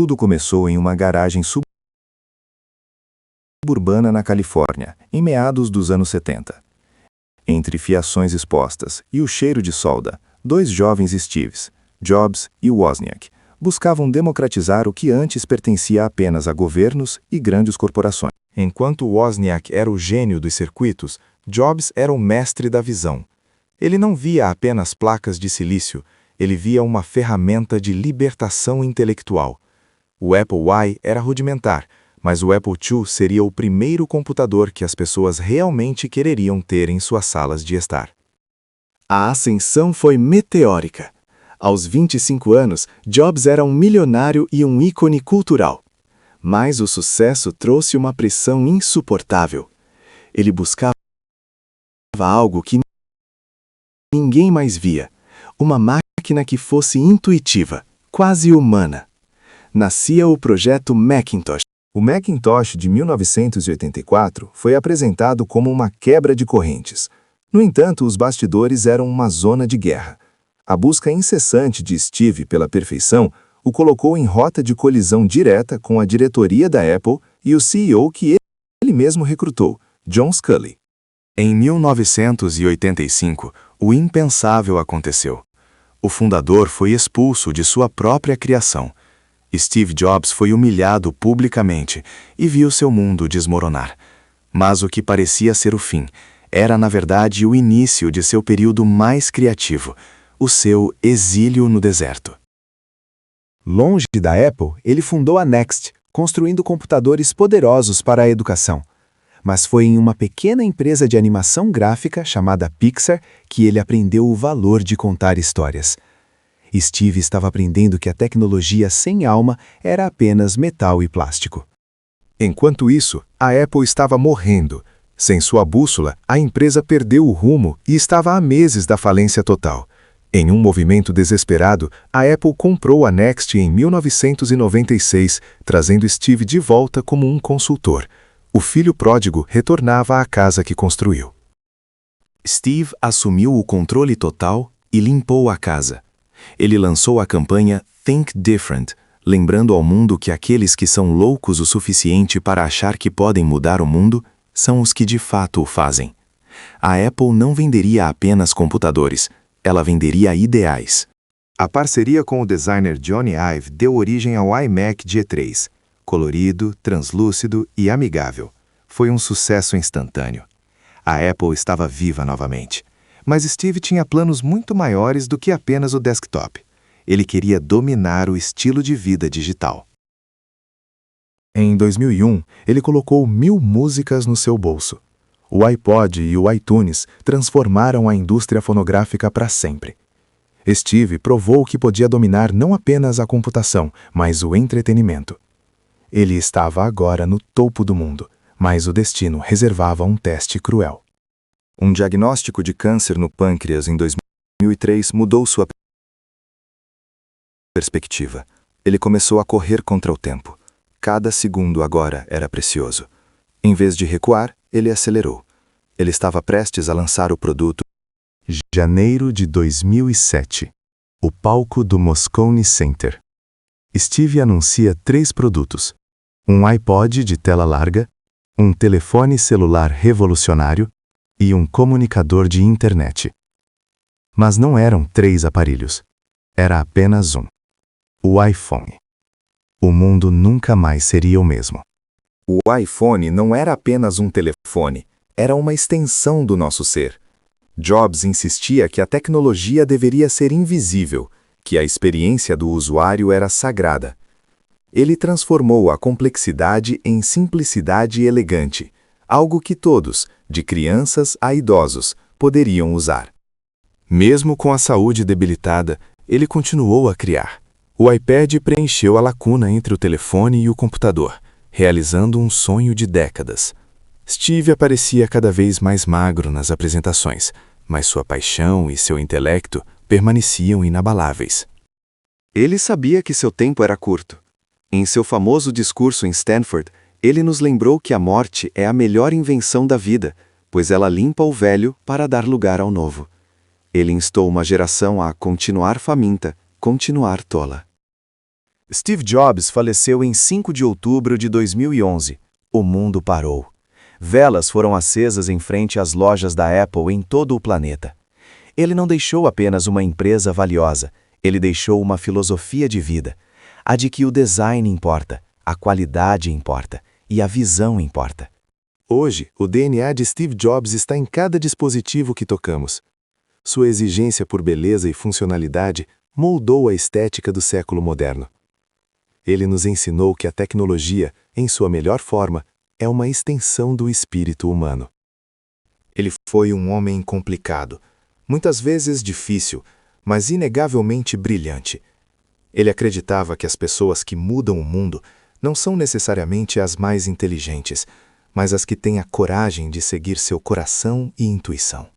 Tudo começou em uma garagem suburbana na Califórnia, em meados dos anos 70. Entre fiações expostas e o cheiro de solda, dois jovens Steves, Jobs e Wozniak, buscavam democratizar o que antes pertencia apenas a governos e grandes corporações. Enquanto Wozniak era o gênio dos circuitos, Jobs era o mestre da visão. Ele não via apenas placas de silício, ele via uma ferramenta de libertação intelectual. O Apple I era rudimentar, mas o Apple II seria o primeiro computador que as pessoas realmente quereriam ter em suas salas de estar. A ascensão foi meteórica. Aos 25 anos, Jobs era um milionário e um ícone cultural. Mas o sucesso trouxe uma pressão insuportável. Ele buscava algo que ninguém mais via, uma máquina que fosse intuitiva, quase humana. Nascia o projeto Macintosh. O Macintosh de 1984 foi apresentado como uma quebra de correntes. No entanto, os bastidores eram uma zona de guerra. A busca incessante de Steve pela perfeição o colocou em rota de colisão direta com a diretoria da Apple e o CEO que ele mesmo recrutou, John Sculley. Em 1985, o impensável aconteceu. O fundador foi expulso de sua própria criação. Steve Jobs foi humilhado publicamente e viu seu mundo desmoronar. Mas o que parecia ser o fim era, na verdade, o início de seu período mais criativo, o seu exílio no deserto. Longe da Apple, ele fundou a Next, construindo computadores poderosos para a educação. Mas foi em uma pequena empresa de animação gráfica chamada Pixar que ele aprendeu o valor de contar histórias. Steve estava aprendendo que a tecnologia sem alma era apenas metal e plástico. Enquanto isso, a Apple estava morrendo. Sem sua bússola, a empresa perdeu o rumo e estava há meses da falência total. Em um movimento desesperado, a Apple comprou a Next em 1996, trazendo Steve de volta como um consultor. O filho pródigo retornava à casa que construiu. Steve assumiu o controle total e limpou a casa. Ele lançou a campanha Think Different, lembrando ao mundo que aqueles que são loucos o suficiente para achar que podem mudar o mundo são os que de fato o fazem. A Apple não venderia apenas computadores, ela venderia ideais. A parceria com o designer Johnny Ive deu origem ao iMac G3, colorido, translúcido e amigável. Foi um sucesso instantâneo. A Apple estava viva novamente. Mas Steve tinha planos muito maiores do que apenas o desktop. Ele queria dominar o estilo de vida digital. Em 2001, ele colocou 1000 músicas no seu bolso. O iPod e o iTunes transformaram a indústria fonográfica para sempre. Steve provou que podia dominar não apenas a computação, mas o entretenimento. Ele estava agora no topo do mundo, mas o destino reservava um teste cruel. Um diagnóstico de câncer no pâncreas em 2003 mudou sua perspectiva. Ele começou a correr contra o tempo. Cada segundo agora era precioso. Em vez de recuar, ele acelerou. Ele estava prestes a lançar o produto. Janeiro de 2007. O palco do Moscone Center. Steve anuncia 3 produtos. Um iPod de tela larga, um telefone celular revolucionário e um comunicador de internet. Mas não eram 3 aparelhos. Era apenas um. O iPhone. O mundo nunca mais seria o mesmo. O iPhone não era apenas um telefone, era uma extensão do nosso ser. Jobs insistia que a tecnologia deveria ser invisível, que a experiência do usuário era sagrada. Ele transformou a complexidade em simplicidade elegante, algo que todos, de crianças a idosos, poderiam usar. Mesmo com a saúde debilitada, ele continuou a criar. O iPad preencheu a lacuna entre o telefone e o computador, realizando um sonho de décadas. Steve aparecia cada vez mais magro nas apresentações, mas sua paixão e seu intelecto permaneciam inabaláveis. Ele sabia que seu tempo era curto. Em seu famoso discurso em Stanford, ele nos lembrou que a morte é a melhor invenção da vida, pois ela limpa o velho para dar lugar ao novo. Ele instou uma geração a continuar faminta, continuar tola. Steve Jobs faleceu em 5 de outubro de 2011. O mundo parou. Velas foram acesas em frente às lojas da Apple em todo o planeta. Ele não deixou apenas uma empresa valiosa, ele deixou uma filosofia de vida, a de que o design importa, a qualidade importa e a visão importa. Hoje, o DNA de Steve Jobs está em cada dispositivo que tocamos. Sua exigência por beleza e funcionalidade moldou a estética do século moderno. Ele nos ensinou que a tecnologia, em sua melhor forma, é uma extensão do espírito humano. Ele foi um homem complicado, muitas vezes difícil, mas inegavelmente brilhante. Ele acreditava que as pessoas que mudam o mundo não são necessariamente as mais inteligentes, mas as que têm a coragem de seguir seu coração e intuição.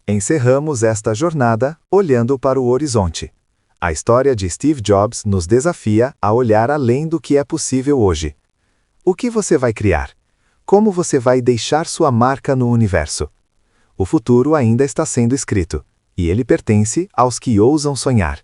Encerramos esta jornada olhando para o horizonte. A história de Steve Jobs nos desafia a olhar além do que é possível hoje. O que você vai criar? Como você vai deixar sua marca no universo? O futuro ainda está sendo escrito, e ele pertence aos que ousam sonhar.